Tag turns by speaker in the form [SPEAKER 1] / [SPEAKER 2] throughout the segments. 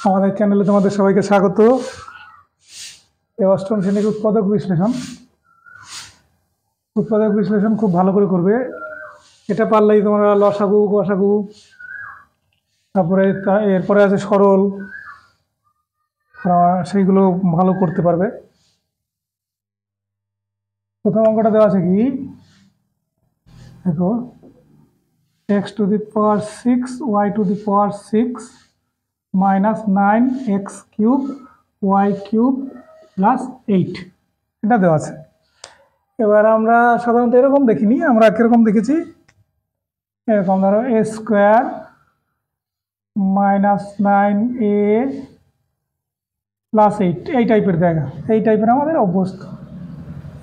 [SPEAKER 1] আমাদের চ্যানেলে তোমাদের সবাইকে স্বাগত। এই অষ্টম শ্রেণীর উৎপাদক বিশ্লেষণ খুব ভালো করে করবে। এটা পারলেই তোমরা লসাগু, গসাগু, তারপরে এরপরে আছে সরল, সেইগুলো ভালো করতে পারবে। প্রথম অঙ্কটা দেওয়া আছে কি, দেখো, x⁶, y⁶ - 9x³ y³ +8 এটা দেওয়া আছে। এবার আমরা সাধারণত এরকম দেখিনি, আমরা কিরকম দেখেছি, এরকম ধরো a² - 9a +8 এই টাইপের দেখা, এই টাইপের আমাদের অভ্যস্ত।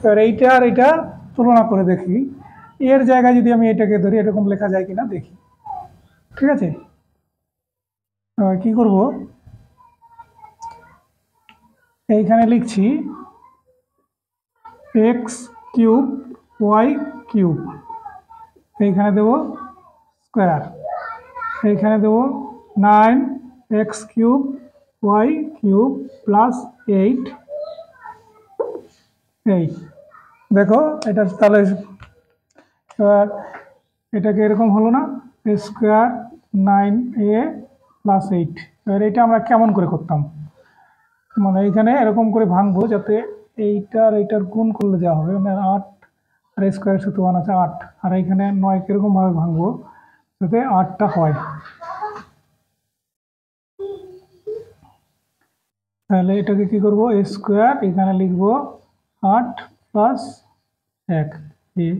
[SPEAKER 1] এবার এইটা আর এটা তুলনা করে দেখি, এর জায়গায় যদি আমি এটাকে ধরি এরকম লেখা যায় কিনা দেখি। ঠিক আছে, কি করব, এইখানে লিখছি x³ y³ এইখানে দেব স্কোয়ার, এইখানে দেব 9x³ y³ +8 এই দেখো এটা তাহলে এবার এটাকে এরকম হলো না, a² 9a +8। এবার এটা আমরা কেমন করে করতাম, মানে এইখানে এরকম করে ভাঙবো যাতে এইটার গুণ করলে যা হবে, মানে 8 আর স্কোয়ার সূত্র 1 আছে 8, আর এইখানে 9 কিরকম ভাবে ভাঙবো যাতে 8টা হয়। তাহলে এটাকে কি করব, a² এখানে লিখবো 8 + 1 এই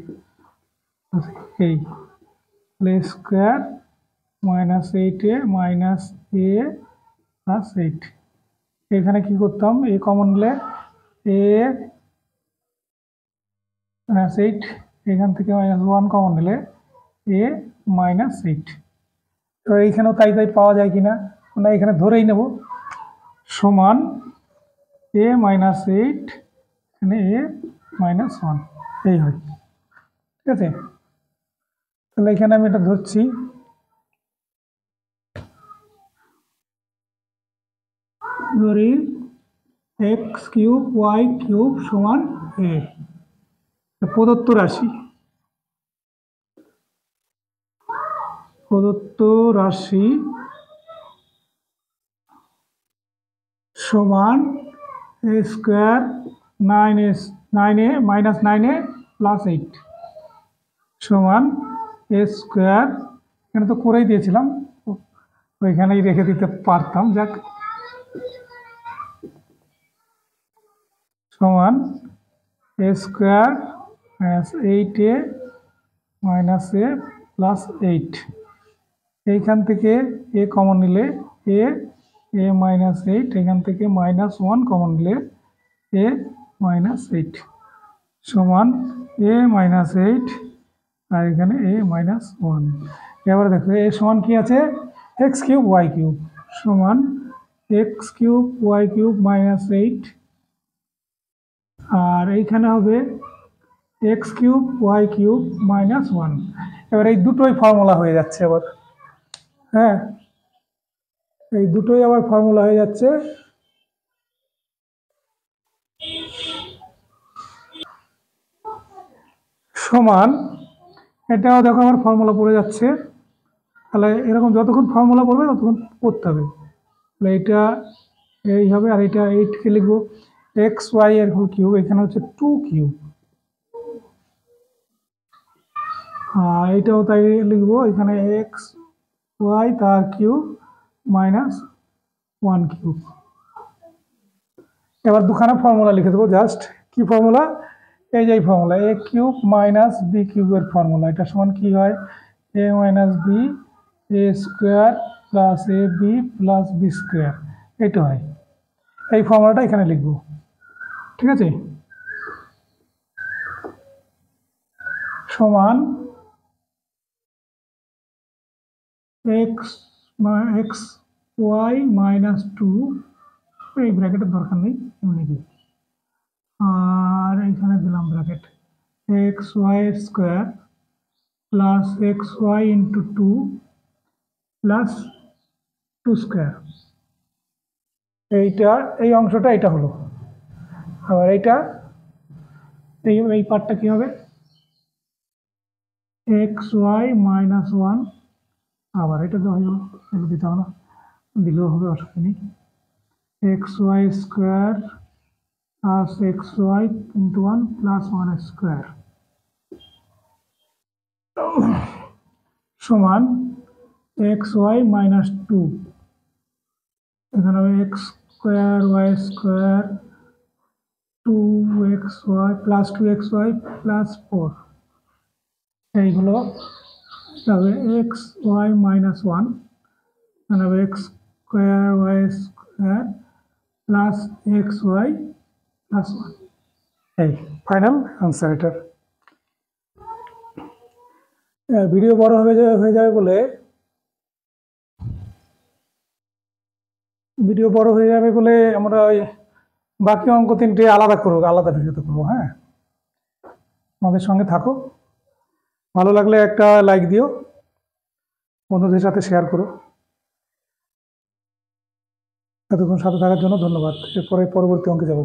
[SPEAKER 1] a² -8a -a +8। এখানে কি করতাম, a কমন নিলে a -8, এখান থেকে -1 কমন নিলে a -8। তো এইখানেও তাই পাওয়া যায় কিনা, আমরা এখানে ধরেই নেব সমান a -8 এখানে a -1 এই হয়। ঠিক আছে, তাহলে এখানে আমি এটা ধরছি, ধরি x³ y³ সমান a, প্রদত্ত রাশি সমান a² 9a -9a সমান a² এখানে তো করেই দিয়েছিলাম, ওইখানেই রেখে দিতে পারতাম, যাক, সমান a² -8a -a এইখান থেকে a কমন নিলে a -8, এখান থেকে -1 কমন নিলে a -8 সমান a -8 আর এখানে a -1। এবার দেখো a সমান কি আছে, x³ y³ সমান x³ y³ -8, আর এইখানে হবে x³ y³ -1। এবার এই দুটোই ফর্মুলা হয়ে যাচ্ছে আবার, হ্যাঁ, এই দুটোই আবার ফর্মুলা হয়ে যাচ্ছে। সমান এটাও দেখো আমার ফর্মুলা পড়ে যাচ্ছে, তাহলে এরকম যতক্ষণ ফর্মুলা পড়বে ততক্ষণ করতে হবে। তাহলে এটা এই হবে, আর এটা 8কে লিখবো xy এর হোল কিউব, এখানে হচ্ছে 2³ আর এইটাও তাই লিখবো, এখানে xy তার কিউব -1³। এবার দুখানা ফর্মুলা লিখে দেবো, জাস্ট কি ফর্মুলা, এই যে ফর্মুলা a³ -b³ এর ফর্মুলা, এটা সমান কি হয়, a - b a² + ab + b², এটা হয়। এই ফর্মুলাটা এখানে লিখবো। ঠিক আছে, সমান xy -2, এই ব্র্যাকেটের দরকার নেই, এমনি দিই, আর এখানে দিলাম ব্র্যাকেট xy² + xy × 2 + 2² এইটা এই অংশটা এটা হলো, আবার এইটা এই পার্টটা কি হবে xy -1, আবার এটা তো হয়ে গেল, এগুলো দিতে হবে না, দিলেও হবে, অসুবিধা নেই। xy square plus xy into 1 plus 1 square সমান xy -2, এখানে হবে x square y square 2xy plus 2xy plus 4, এইগুলো হবে xy -1, এখানে হবে x square y square plus xy plus 1, এই ফাইনাল আনসার এটার। ভিডিও বড় হয়ে যাবে বলে আমরা ওই বাকি অঙ্ক 3টে আলাদা ভিডিওতে করবো। হ্যাঁ, আমাদের সঙ্গে থাকো, ভালো লাগলে একটা লাইক দিও, বন্ধুদের সাথে শেয়ার করো। এতক্ষণ সাথে থাকার জন্য ধন্যবাদ। এরপরে পরবর্তী অঙ্কে যাব।